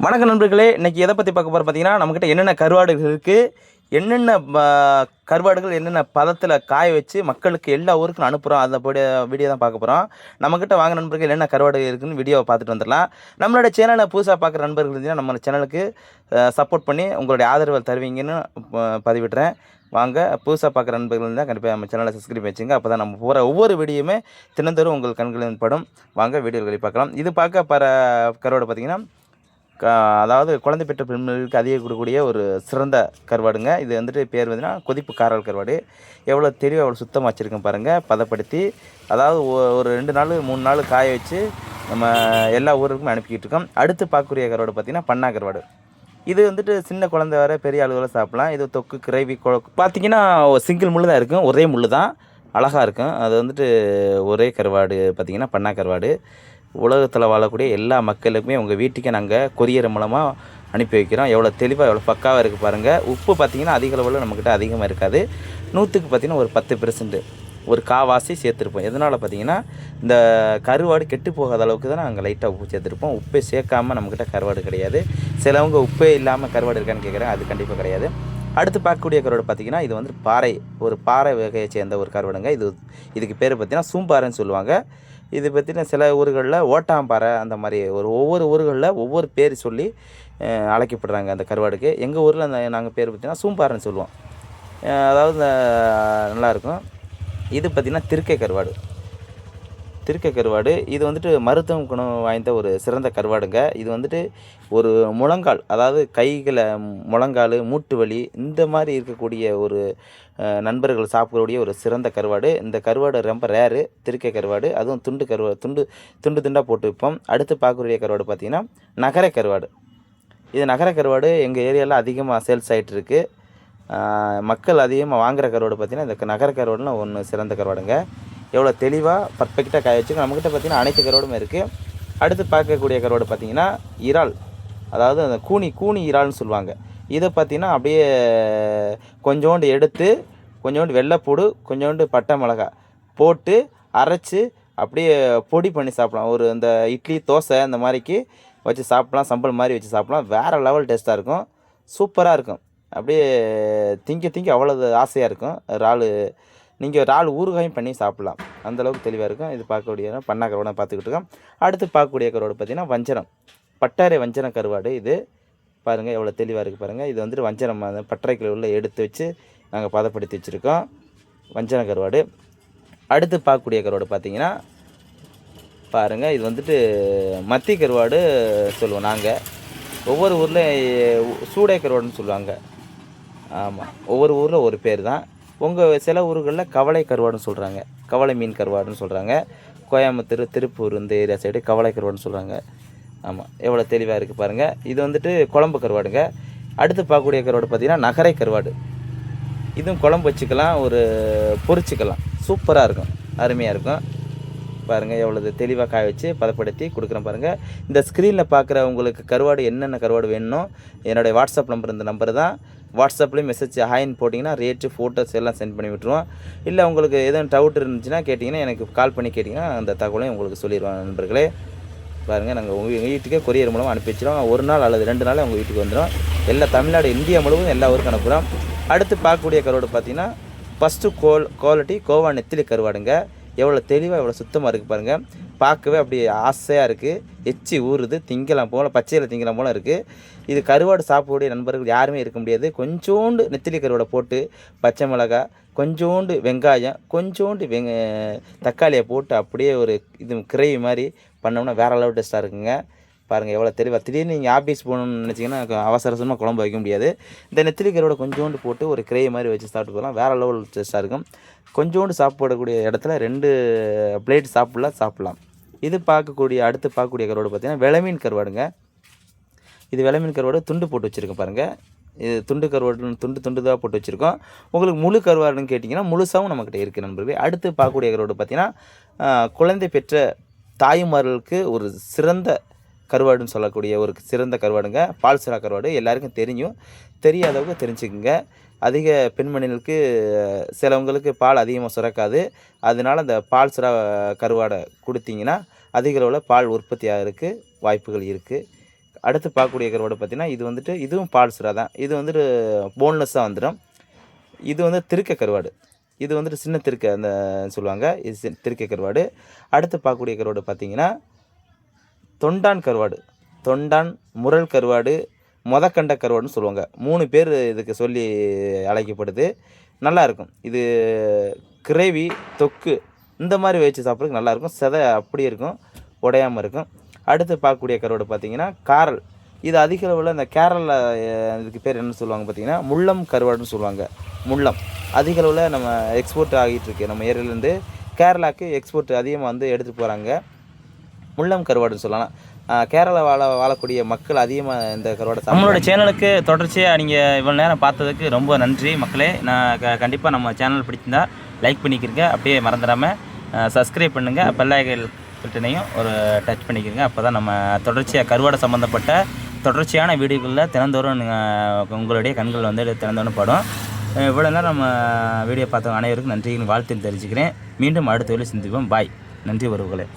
வணக்க நண்பர்களே, இன்றைக்கி எதை பற்றி பார்க்க போகிறோம் பார்த்தீங்கன்னா, நம்மக்கிட்ட என்னென்ன கருவாடுகள் இருக்குது, என்னென்ன கருவாடுகள் என்னென்ன பதத்தில் காய வச்சு மக்களுக்கு எல்லா ஊருக்கும் அனுப்புகிறோம், அந்த வீடியோ தான் பார்க்க போகிறோம். நம்மக்கிட்ட வாங்க நண்பர்கள் என்னென்ன கருவாடு இருக்குதுன்னு வீடியோவை பார்த்துட்டு வந்துடலாம். நம்மளோட சேனலை புதுசாக பார்க்குற நண்பர்கள் இருந்தீங்கன்னா நம்ம சேனலுக்கு சப்போர்ட் பண்ணி உங்களுடைய ஆதரவை தருவீங்கன்னு பதிவிடுறேன். வாங்க, புதுசாக பார்க்குற நண்பர்கள் இருந்தால் கண்டிப்பாக நம்ம சேனலை சப்ஸ்கிரைப் வச்சுங்க. அப்போ தான் நம்ம போகிற ஒவ்வொரு வீடியோவுமே தினந்தோறும் உங்கள் கண்களில் படும். வாங்க வீடியோக்களை பார்க்கலாம். இது பார்க்க கருவாடு பார்த்திங்கன்னா அதாவது குழந்தை பெற்ற பெண்களுக்கு அதிக கொடுக்கக்கூடிய ஒரு சிறந்த கருவாடுங்க. இது வந்துட்டு பேர் பார்த்தீங்கன்னா கொதிப்பு காரல் கருவாடு. எவ்வளோ தெளிவாக எவ்வளோ சுத்தமாக வச்சுருக்கேன் பாருங்கள். பதப்படுத்தி அதாவது ஒரு 2 நாள் 3 நாள் காய வச்சு நம்ம எல்லா ஊருக்குமே அனுப்பிக்கிட்டு இருக்கோம். அடுத்து பார்க்கக்கூடிய கருவாடு பார்த்திங்கன்னா பண்ணா கருவாடு. இது வந்துட்டு சின்ன குழந்தை வர பெரிய ஆளுகளை சாப்பிட்லாம். இது தொக்கு கிரேவி பார்த்திங்கன்னா சிங்கிள் முள் தான் இருக்கும், ஒரே முள் தான், அழகாக இருக்கும். அது வந்துட்டு ஒரே கருவாடு பார்த்திங்கன்னா பண்ணா கருவாடு. உலகத்தில் வாழக்கூடிய எல்லா மக்களுக்குமே உங்கள் வீட்டுக்கே நாங்கள் கொரியர் மூலமாக அனுப்பி வைக்கிறோம். எவ்வளோ தெளிவாக எவ்வளோ பக்காவாக இருக்குது பாருங்கள். உப்பு பார்த்திங்கன்னா அதிக அளவில் நம்மக்கிட்ட அதிகமாக இருக்காது. 100க்கு பார்த்திங்கன்னா ஒரு 10% ஒரு காவாசி சேர்த்துருப்போம். எதனால் பார்த்திங்கன்னா இந்த கருவாடு கெட்டு போகாத அளவுக்கு தான் நாங்கள் லைட்டாக உப்பு சேர்த்துருப்போம். உப்பே சேர்க்காமல் நம்மக்கிட்ட கருவாடு கிடையாது. சிலவங்க உப்பே இல்லாமல் கருவாடு இருக்கான்னு கேட்குறேன், அது கண்டிப்பாக கிடையாது. அடுத்து பார்க்கக்கூடிய கருவாடு பார்த்திங்கன்னா இது வந்து பாறை வகையை சேர்ந்த ஒரு கருவாடுங்க. இதுக்கு பேர் பார்த்திங்கன்னா சூம்பாறைன்னு சொல்லுவாங்க. இது பார்த்திங்கன்னா சில ஊர்களில் ஓட்டாம்பாறை அந்த மாதிரி ஒவ்வொரு ஊர்களில் ஒவ்வொரு பேர் சொல்லி அழைக்கப்படுறாங்க அந்த கருவாடுக்கு. எங்கள் ஊரில் நாங்கள் பேர் பார்த்திங்கன்னா சூம்பாறைன்னு சொல்லுவோம். அதாவது நல்லாயிருக்கும். இது பார்த்திங்கன்னா திருக்கை கருவாடு. இது வந்துட்டு மருத்துவ குணம் வாய்ந்த ஒரு சிறந்த கருவாடுங்க. இது வந்துட்டு ஒரு முழங்கால், அதாவது கைகளை முழங்கால், மூட்டு வலி இந்த மாதிரி இருக்கக்கூடிய ஒரு நண்பர்கள் சாப்பிடக்கூடிய ஒரு சிறந்த கருவாடு. இந்த கருவாடு ரொம்ப ரேரு, திருக்கை கருவாடு. அதுவும் துண்டு துண்டாக போட்டு வைப்போம். அடுத்து பார்க்கக்கூடிய கருவாடு பார்த்திங்கன்னா நகர கருவாடு. இது நகர கருவாடு எங்கள் ஏரியாவில் அதிகமாக சேல்ஸ் ஆகிட்டுருக்கு. மக்கள் அதிகமாக வாங்குகிற கருவாடு பார்த்திங்கன்னா இந்த நகர கருவாடுலாம் ஒன்று சிறந்த கருவாடுங்க. எவ்வளோ தெளிவாக பர்ஃபெக்டாக காய வச்சுக்கோ. நம்மக்கிட்ட பார்த்திங்கன்னா அனைத்து கருவாடும் இருக்குது. அடுத்து பார்க்கக்கூடிய கருவாடு பார்த்திங்கன்னா இறால், அதாவது அந்த கூனி இறால்னு சொல்லுவாங்க. இதை பார்த்திங்கன்னா அப்படியே கொஞ்சோண்டு எடுத்து கொஞ்சோண்டு வெள்ளைப்பூடு கொஞ்சோண்டு பட்டை மிளகாய் போட்டு அரைச்சி அப்படியே பொடி பண்ணி சாப்பிட்லாம். இந்த இட்லி தோசை அந்த மாதிரிக்கு வச்சு சாப்பிட்லாம், சம்பல் மாதிரி வச்சு சாப்பிட்லாம். வேறு லெவல் டேஸ்ட்டாக இருக்கும், சூப்பராக இருக்கும். அப்படியே திங்க அவ்வளோ ஆசையாக இருக்கும். நீங்கள் இறால் ஊறுகாயும் பண்ணி சாப்பிட்லாம், அந்தளவுக்கு தெளிவாக இருக்கும். இது பார்க்கக்கூடிய பண்ணா கருவாடை பார்த்துக்கிட்டு இருக்கோம். அடுத்து பார்க்கக்கூடிய கருவாடு பார்த்திங்கன்னா வஞ்சரம், பட்டாரை வஞ்சரம் கருவாடு. இது பாருங்கள் எவ்வளோ தெளிவாக இருக்குது பாருங்கள். இது வந்துட்டு வஞ்சரம் பட்டறைக்குள்ள உள்ள எடுத்து வச்சு நாங்கள் பதப்படுத்தி வச்சுருக்கோம், வஞ்சரம் கருவாடு. அடுத்து பார்க்கக்கூடிய கருவாடு பார்த்திங்கன்னா பாருங்கள், இது வந்துட்டு மத்தி கருவாடு சொல்லுவோம் நாங்கள். ஒவ்வொரு ஊரில் சூடை கருவாடுன்னு சொல்லுவாங்க. ஆமாம், ஒவ்வொரு ஊரில் ஒரு பேர் தான். சில ஊர்களில் கவலை கருவாடுன்னு சொல்கிறாங்க, கவலை மீன் கருவாடுன்னு சொல்கிறாங்க. கோயம்புத்தூர், திருப்பூர் இந்த ஏரியா சைடு கவலை கருவாடுன்னு சொல்கிறாங்க. ஆமாம், எவ்வளோ தெளிவாக இருக்குது பாருங்கள். இது வந்துட்டு குழம்பு கருவாடுங்க. அடுத்து பார்க்கக்கூடிய கருவாடு பார்த்திங்கன்னா நகரை கருவாடு. இதுவும் குழம்பு வச்சுக்கலாம், பொரிச்சிக்கலாம், சூப்பராக இருக்கும், அருமையாக இருக்கும். பாருங்கள் எவ்வளோ தெளிவாக காய வச்சு பதப்படுத்தி கொடுக்குறேன் பாருங்கள். இந்த ஸ்க்ரீனில் பார்க்குற உங்களுக்கு கருவாடு என்னென்ன கருவாடு வேணுமோ என்னுடைய வாட்ஸ்அப் நம்பர், இந்த நம்பர் தான். வாட்ஸ்அப்லேயும் மெசேஜ் ஹாய்ன்னு போட்டிங்கன்னா ரேட்டு ஃபோட்டோஸ் எல்லாம் சென்ட் பண்ணி விட்டுருவோம். இல்லை உங்களுக்கு எதுவும் டவுட் இருந்துச்சுன்னா கேட்டிங்கன்னா எனக்கு கால் பண்ணி கேட்டிங்கன்னா அந்த தகவலையும் உங்களுக்கு சொல்லிடுவாங்க நண்பர்களே. பாருங்கள், நாங்கள் உங்கள் வீட்டுக்கே கொரியர் மூலமாக அனுப்பி வச்சிடும். 1 நாள் அல்லது 2 நாள் உங்கள் வீட்டுக்கு வந்துடும். எல்லா தமிழ்நாடு, இந்தியா முழுவதும் எல்லா ஊருக்கும் அனுப்புகிறோம். அடுத்து பார்க்கக்கூடிய கருவாடு பார்த்திங்கன்னா ஃபஸ்ட்டு குவாலிட்டி கோவா நெத்திலி கருவாடுங்க. எவ்வளோ தெளிவாக எவ்வளோ சுத்தமாக இருக்குது பாருங்கள். பார்க்கவே அப்படி ஆசையாக இருக்குது, எச்சி ஊறுது, திங்கலாம் போல், பச்சையில் திங்கலாம் போல் இருக்குது. இது கருவாடு சாப்பிடக்கூடிய நண்பர்கள் யாருமே இருக்க முடியாது. கொஞ்சோண்டு நெத்திலி கருவாடை போட்டு பச்சை மிளகாய், கொஞ்சோண்டு வெங்காயம், கொஞ்சோண்டு தக்காளியை போட்டு அப்படியே இது கிரேவி மாதிரி பண்ணோம்னா வேறு அளவு டேஸ்ட்டாக இருக்குங்க. பாருங்கள் எவ்வளோ தெளிவாக. திடீர்னு நீங்கள் ஆஃபீஸ் போகணுன்னு நினச்சிங்கன்னா அவசரமாக குழம்பு வைக்க முடியாது. இந்த நெத்திலி கருவாடை கொஞ்சோண்டு போட்டு ஒரு கிரேவி மாதிரி வச்சு சாப்பிட்டு போகலாம், வேறு லெவல் டேஸ்ட்டாக இருக்கும். கொஞ்சோண்டு சாப்பிடக்கூடிய இடத்துல 2 பிளேட் சாப்பிட்லாம். அடுத்து பார்க்கக்கூடிய கருவாடு பார்த்திங்கன்னா வெளமீன் கருவாடுங்க. இது வெளமீன் கருவாடு துண்டு போட்டு வச்சுருக்கேன் பாருங்கள். இது துண்டு கருவாடு துண்டு தான் போட்டு வச்சுருக்கோம். உங்களுக்கு முழு கருவாடுன்னு கேட்டிங்கன்னா முழுசாகவும் நம்மக்கிட்ட இருக்குது நண்பர்களே. அடுத்து பார்க்கக்கூடிய கருவாடு பார்த்திங்கன்னா குழந்தை பெற்ற தாய்மார்களுக்கு ஒரு சிறந்த கருவாடுன்னு சொல்லக்கூடிய ஒரு சிறந்த கருவாடுங்க. பால் சுறா கருவாடு எல்லாருக்கும் தெரியும், தெரியாதவங்க தெரிஞ்சுக்குங்க. அதிக பெண்மணிகளுக்கு சிலவங்களுக்கு பால் அதிகமாக சுரக்காது. அதனால் அந்த பால் சுறா கருவாடை கொடுத்தீங்கன்னா அதிக அளவில் பால் உற்பத்தி ஆகிறதுக்கு வாய்ப்புகள் இருக்குது. அடுத்து பார்க்கக்கூடிய கருவாடு பார்த்திங்கன்னா இது வந்துட்டு இதுவும் பால் சுறா தான். இது வந்துட்டு போன்லெஸ்ஸாக வந்துடும். இது வந்து திருக்க கருவாடு. இது வந்துட்டு சின்ன திருக்க அந்த சொல்லுவாங்க. இது திருக்க கருவாடு. அடுத்து பார்க்கக்கூடிய கருவாடு பார்த்திங்கன்னா தொண்டான் கருவாடு, தொண்டான், முரல் கருவாடு, மொதக்கண்ட கருவாடுன்னு சொல்லுவாங்க. 3 பேர் இதுக்கு சொல்லி அழைக்கப்படுது. நல்லாயிருக்கும். இது கிரேவி, தொக்கு இந்த மாதிரி வச்சு சாப்பிட்றதுக்கு நல்லாயிருக்கும். செதை அப்படியே இருக்கும், உடையாமல் இருக்கும். அடுத்து பார்க்கக்கூடிய கருவாடு பார்த்திங்கன்னா காரல். இது அதிக அளவில் இந்த கேரளா இதுக்கு பேர் என்ன சொல்லுவாங்க பார்த்திங்கன்னா முள்ளம் கருவாடுன்னு சொல்லுவாங்க. முள்ளம் அதிக அளவில் நம்ம எக்ஸ்போர்ட் ஆகிட்டுருக்கு. நம்ம ஏரியாவிலேருந்து கேரளாவுக்கு எக்ஸ்போர்ட் அதிகமாக வந்து எடுத்துகிட்டு போகிறாங்க. முள்ளம் கருவாடுன்னு சொல்லலாம். கேரளா வாழக்கூடிய மக்கள் அதிகமாக இந்த கருவாடை நம்மளோட சேனலுக்கு தொடர்ச்சியாக நீங்கள் இவ்வளோ நேரம் பார்த்ததுக்கு ரொம்ப நன்றி மக்களே. நான் கண்டிப்பாக நம்ம சேனல் பிடிச்சிருந்தா லைக் பண்ணிக்கிறங்க. அப்படியே மறந்துடாமல் சப்ஸ்கிரைப் பண்ணுங்கள். பெல்லைக்கன் பட்டனையும் ஒரு டச் பண்ணிக்கிறங்க. அப்போ தான் நம்ம தொடர்ச்சியாக கருவாடை சம்மந்தப்பட்ட தொடர்ச்சியான வீடியோக்களில் தினந்தோறும் உங்களுடைய கண்கள் வந்து தினந்தோறும் படும். இவ்வளோ நேரம் நம்ம வீடியோ பார்த்தவங்க அனைவருக்கும் நன்றின்னு வாழ்த்து தெரிஞ்சுக்கிறேன். மீண்டும் அடுத்த வேலை சந்திப்போம். பாய். நன்றி உறவுகளே.